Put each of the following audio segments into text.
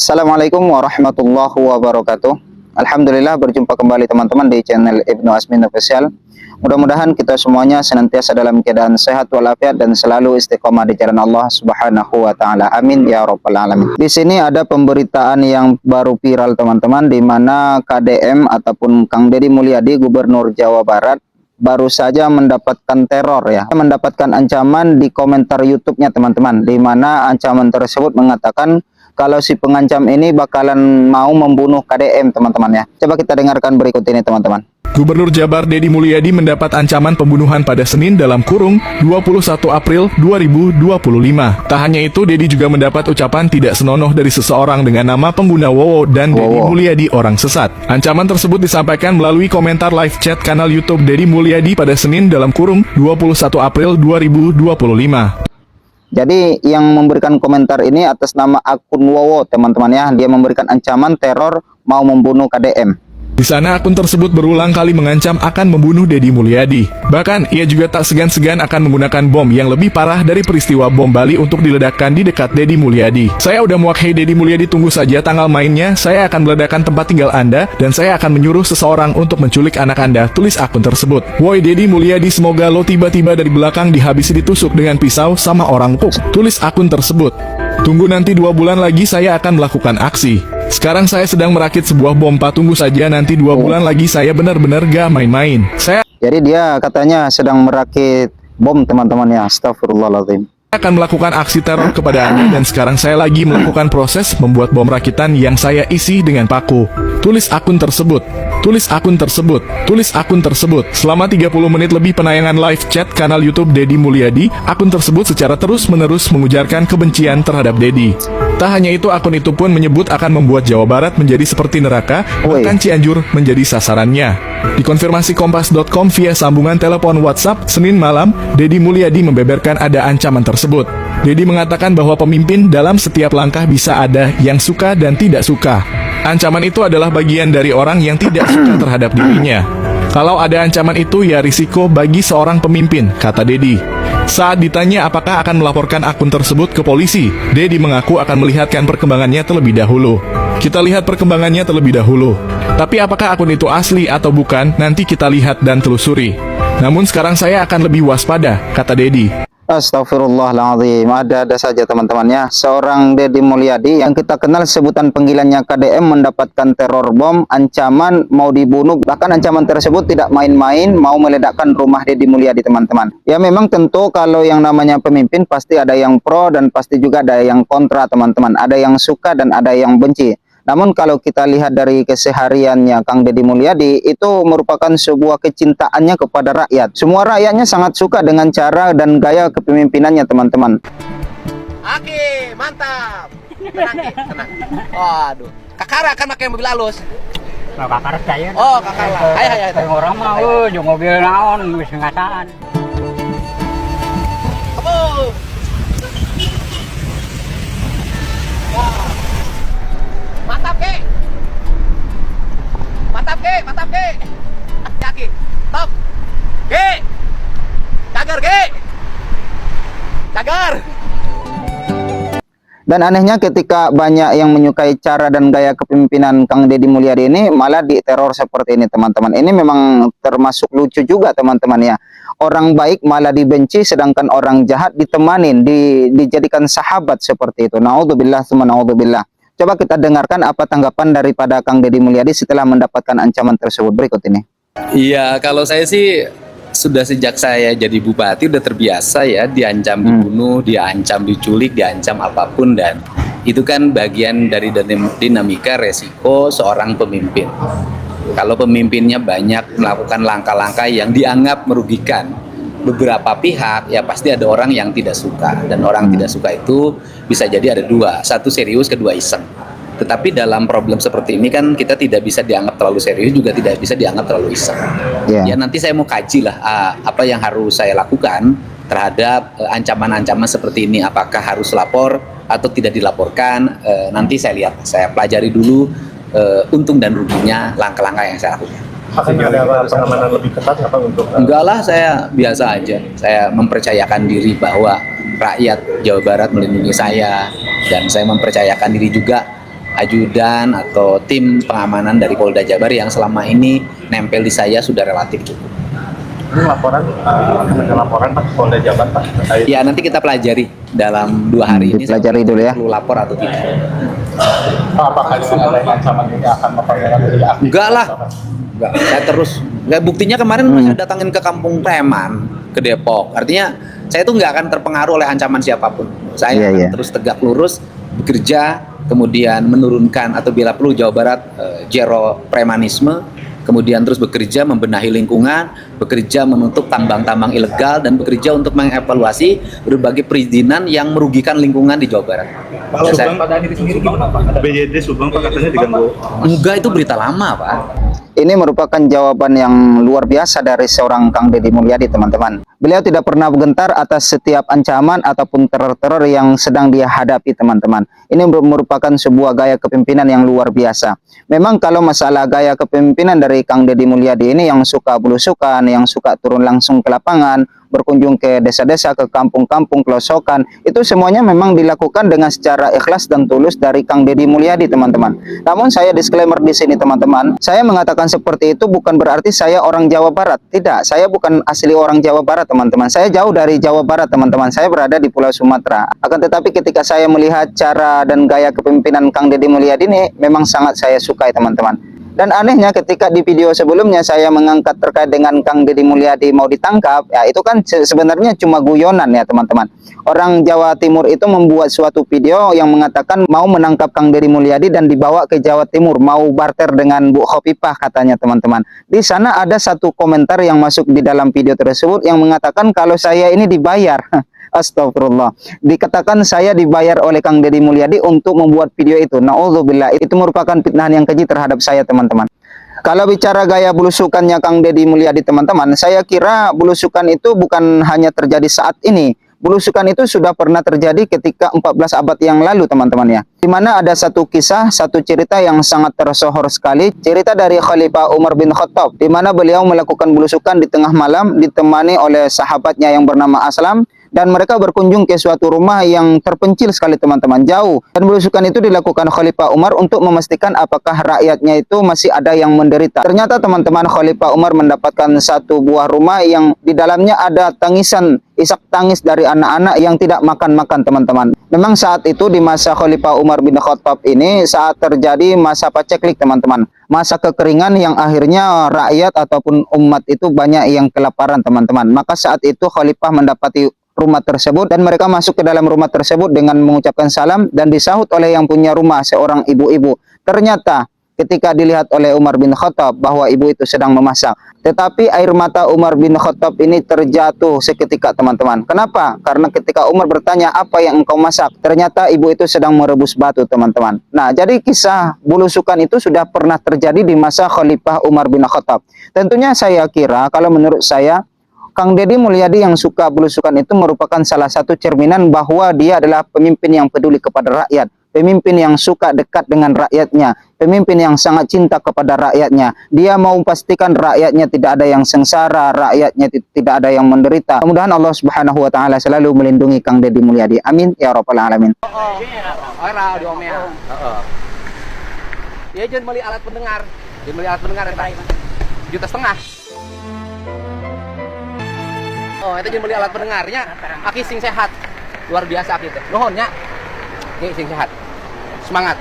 Assalamualaikum warahmatullahi wabarakatuh. Alhamdulillah berjumpa kembali teman-teman di channel Ibnu Asmin Official. Mudah-mudahan kita semuanya senantiasa dalam keadaan sehat walafiat dan selalu istiqomah di jalan Allah Subhanahu wa taala. Amin ya rabbal alamin. Di sini ada pemberitaan yang baru viral teman-teman, di mana KDM ataupun Kang Deddy Mulyadi, Gubernur Jawa Barat, baru saja mendapatkan teror ya, mendapatkan ancaman di komentar YouTube-nya teman-teman, di mana ancaman tersebut mengatakan kalau si pengancam ini bakalan mau membunuh KDM teman-teman ya. Coba kita dengarkan berikut ini teman-teman. Gubernur Jabar Deddy Mulyadi mendapat ancaman pembunuhan pada Senin dalam kurung 21 April 2025. Tak hanya itu, Deddy juga mendapat ucapan tidak senonoh dari seseorang dengan nama pengguna Wowo dan Deddy Mulyadi orang sesat. Ancaman tersebut disampaikan melalui komentar live chat kanal YouTube Deddy Mulyadi pada Senin dalam kurung 21 April 2025. Jadi yang memberikan komentar ini atas nama akun Wowo teman-teman ya. Dia memberikan ancaman teror mau membunuh KDM. Di sana akun tersebut berulang kali mengancam akan membunuh Deddy Mulyadi. Bahkan ia juga tak segan-segan akan menggunakan bom yang lebih parah dari peristiwa bom Bali untuk diledakkan di dekat Deddy Mulyadi. Saya udah muak, hei Deddy Mulyadi, tunggu saja tanggal mainnya. Saya akan meledakkan tempat tinggal Anda dan saya akan menyuruh seseorang untuk menculik anak Anda, tulis akun tersebut. Woi Deddy Mulyadi, semoga lo tiba-tiba dari belakang dihabisi ditusuk dengan pisau sama orang puk, tulis akun tersebut. Tunggu nanti 2 bulan lagi saya akan melakukan aksi. Sekarang saya sedang merakit sebuah bom, Pak. Tunggu saja nanti 2 bulan lagi saya benar-benar gak main-main. Jadi dia katanya sedang merakit bom teman-teman ya. Astagfirullahaladzim. Saya akan melakukan aksi teror kepada Anda dan sekarang saya lagi melakukan proses membuat bom rakitan yang saya isi dengan paku. Tulis akun tersebut. Tulis akun tersebut. Tulis akun tersebut. Selama 30 menit lebih penayangan live chat kanal YouTube Deddy Mulyadi, akun tersebut secara terus-menerus mengujarkan kebencian terhadap Deddy. Tak hanya itu, akun itu pun menyebut akan membuat Jawa Barat menjadi seperti neraka, bahkan Cianjur menjadi sasarannya. Dikonfirmasi Kompas.com via sambungan telepon WhatsApp Senin malam, Deddy Mulyadi membeberkan ada ancaman tersebut. Deddy mengatakan bahwa pemimpin dalam setiap langkah bisa ada yang suka dan tidak suka. Ancaman itu adalah bagian dari orang yang tidak suka terhadap dirinya. Kalau ada ancaman itu ya risiko bagi seorang pemimpin, kata Deddy. Saat ditanya apakah akan melaporkan akun tersebut ke polisi, Deddy mengaku akan melihatkan perkembangannya terlebih dahulu. Kita lihat perkembangannya terlebih dahulu. Tapi apakah akun itu asli atau bukan, nanti kita lihat dan telusuri. Namun sekarang saya akan lebih waspada, kata Deddy. Astagfirullahaladzim. Ada saja teman-temannya. Seorang Deddy Mulyadi yang kita kenal sebutan panggilannya KDM mendapatkan teror bom, ancaman mau dibunuh. Bahkan ancaman tersebut tidak main-main, mau meledakkan rumah Deddy Mulyadi teman-teman. Ya memang tentu kalau yang namanya pemimpin pasti ada yang pro dan pasti juga ada yang kontra teman-teman. Ada yang suka dan ada yang benci. Namun kalau kita lihat dari kesehariannya Kang Deddy Mulyadi, itu merupakan sebuah kecintaannya kepada rakyat. Semua rakyatnya sangat suka dengan cara dan gaya kepemimpinannya teman-teman. Oke, mantap. Tenang, Ki, tenang. Waduh, Kakara kan pakai mobil halus. Nah, kakara saya. Oh, Kakara. Hai. Kayak orang mah, jeung mobil naon wis ngataan. Kamu. Wah. Mantap, Ki. Mantap, Ki. Mantap, Ki. Ya, Ki. Stop. Ki. Cagar, Ki. Cagar. Dan anehnya ketika banyak yang menyukai cara dan gaya kepemimpinan Kang Deddy Mulyadi ini, malah diteror seperti ini teman-teman. Ini memang termasuk lucu juga teman-teman ya. Orang baik malah dibenci, sedangkan orang jahat ditemanin, dijadikan sahabat seperti itu. Naudzubillah tsumma naudzubillah. Coba kita dengarkan apa tanggapan daripada Kang Deddy Mulyadi setelah mendapatkan ancaman tersebut berikut ini. Iya, kalau saya sih sudah sejak saya jadi bupati udah terbiasa ya diancam dibunuh, diancam diculik, diancam apapun, dan itu kan bagian dari dinamika resiko seorang pemimpin. Kalau pemimpinnya banyak melakukan langkah-langkah yang dianggap merugikan beberapa pihak, ya pasti ada orang yang tidak suka, dan orang tidak suka itu bisa jadi ada dua, satu serius, kedua iseng. Tetapi dalam problem seperti ini kan kita tidak bisa dianggap terlalu serius, juga tidak bisa dianggap terlalu iseng. Ya nanti saya mau kaji lah apa yang harus saya lakukan terhadap ancaman-ancaman seperti ini, apakah harus lapor atau tidak dilaporkan. Nanti saya lihat, saya pelajari dulu untung dan ruginya langkah-langkah yang saya lakukan. Akan ada pengamanan lebih ketat apa untuk? Enggak lah, saya biasa aja. Saya mempercayakan diri bahwa rakyat Jawa Barat melindungi saya, dan saya mempercayakan diri juga ajudan atau tim pengamanan dari Polda Jabar yang selama ini nempel di saya sudah relatif cukup. Ini laporan, ada laporan Pak Polda Jabar Pak terkait. Ya nanti kita pelajari dalam 2 hari ini. Dipelajari dulu ya. Perlu lapor atau tidak? Apakah dengan adanya ancaman ini akan memperkerat lebih aktif? Enggak lah. Enggak, saya terus. Enggak, buktinya kemarin saya datangin ke Kampung Preman, ke Depok. Artinya saya tuh nggak akan terpengaruh oleh ancaman siapapun. Saya akan terus tegak lurus, bekerja, kemudian menurunkan atau bila perlu Jawa Barat zero premanisme, kemudian terus bekerja membenahi lingkungan, bekerja menutup tambang-tambang ilegal, dan bekerja untuk mengevaluasi berbagai perizinan yang merugikan lingkungan di Jawa Barat. Kalau Subang pada diri sendiri gimana Pak? BJD Subang Pak katanya diganggu. Enggak, itu berita lama Pak. Ini merupakan jawaban yang luar biasa dari seorang Kang Deddy Mulyadi, teman-teman. Beliau tidak pernah gentar atas setiap ancaman ataupun teror-teror yang sedang dia hadapi, teman-teman. Ini merupakan sebuah gaya kepemimpinan yang luar biasa. Memang kalau masalah gaya kepemimpinan dari Kang Deddy Mulyadi ini yang suka belusukan, yang suka turun langsung ke lapangan, berkunjung ke desa-desa, ke kampung-kampung, pelosokan, itu semuanya memang dilakukan dengan secara ikhlas dan tulus dari Kang Deddy Mulyadi, teman-teman. Namun saya disclaimer di sini, teman-teman. Saya mengatakan seperti itu bukan berarti saya orang Jawa Barat. Tidak, saya bukan asli orang Jawa Barat, teman-teman. Saya jauh dari Jawa Barat, teman-teman. Saya berada di Pulau Sumatera. Akan tetapi ketika saya melihat cara dan gaya kepemimpinan Kang Deddy Mulyadi ini, memang sangat saya sukai, teman-teman. Dan anehnya ketika di video sebelumnya saya mengangkat terkait dengan Kang Deddy Mulyadi mau ditangkap, ya itu kan sebenarnya cuma guyonan ya, teman-teman. Orang Jawa Timur itu membuat suatu video yang mengatakan mau menangkap Kang Deddy Mulyadi dan dibawa ke Jawa Timur, mau barter dengan Bu Khofifah katanya, teman-teman. Di sana ada satu komentar yang masuk di dalam video tersebut yang mengatakan kalau saya ini dibayar. Astagfirullah. Dikatakan saya dibayar oleh Kang Deddy Mulyadi untuk membuat video itu. Na'udzubillah. Itu merupakan fitnahan yang keji terhadap saya, teman-teman. Kalau bicara gaya belusukannya Kang Deddy Mulyadi, teman-teman, saya kira belusukan itu bukan hanya terjadi saat ini. Belusukan itu sudah pernah terjadi ketika 14 abad yang lalu, teman-teman ya. Di mana ada satu kisah, satu cerita yang sangat tersohor sekali, cerita dari Khalifah Umar bin Khattab, di mana beliau melakukan belusukan di tengah malam ditemani oleh sahabatnya yang bernama Aslam. Dan mereka berkunjung ke suatu rumah yang terpencil sekali, teman-teman, jauh. Dan belusukan itu dilakukan Khalifah Umar untuk memastikan apakah rakyatnya itu masih ada yang menderita. Ternyata, teman-teman, Khalifah Umar mendapatkan satu buah rumah yang di dalamnya ada tangisan, isak tangis dari anak-anak yang tidak makan-makan, teman-teman. Memang saat itu di masa Khalifah Umar bin Khattab ini saat terjadi masa paceklik, teman-teman. Masa kekeringan yang akhirnya rakyat ataupun umat itu banyak yang kelaparan, teman-teman. Maka saat itu Khalifah mendapati rumah tersebut dan mereka masuk ke dalam rumah tersebut dengan mengucapkan salam dan disahut oleh yang punya rumah, seorang ibu-ibu. Ternyata ketika dilihat oleh Umar bin Khattab bahwa ibu itu sedang memasak, tetapi air mata Umar bin Khattab ini terjatuh seketika, teman-teman. Kenapa? Karena ketika Umar bertanya, apa yang engkau masak? Ternyata ibu itu sedang merebus batu, teman-teman. Nah, jadi kisah belusukan itu sudah pernah terjadi di masa Khalifah Umar bin Khattab. Tentunya saya kira, kalau menurut saya, Kang Deddy Mulyadi yang suka belusukan itu merupakan salah satu cerminan bahwa dia adalah pemimpin yang peduli kepada rakyat, pemimpin yang suka dekat dengan rakyatnya, pemimpin yang sangat cinta kepada rakyatnya. Dia mau pastikan rakyatnya tidak ada yang sengsara, rakyatnya tidak ada yang menderita. Mudah-mudahan Allah Subhanahu wa taala selalu melindungi Kang Deddy Mulyadi. Amin ya rabbal alamin. Ora diomel. Heeh. Ya jangan beli alat pendengar. Jangan beli alat pendengar eta. 1,5 juta. Oh, itu jangan beli alat pendengarnya. Aki sing sehat. Luar biasa aki teh. Nuhun nya. Ki sing sehat. Semangat.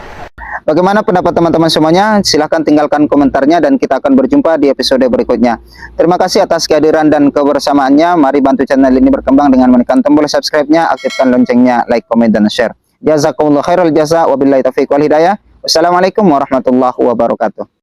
Bagaimana pendapat teman-teman semuanya? Silahkan tinggalkan komentarnya dan kita akan berjumpa di episode berikutnya. Terima kasih atas kehadiran dan kebersamaannya. Mari bantu channel ini berkembang dengan menekan tombol subscribe-nya, aktifkan loncengnya, like, komen, dan share. Jazakumullah khairul jaza, wabillahi taufiq wal hidayah. Wassalamualaikum warahmatullahi wabarakatuh.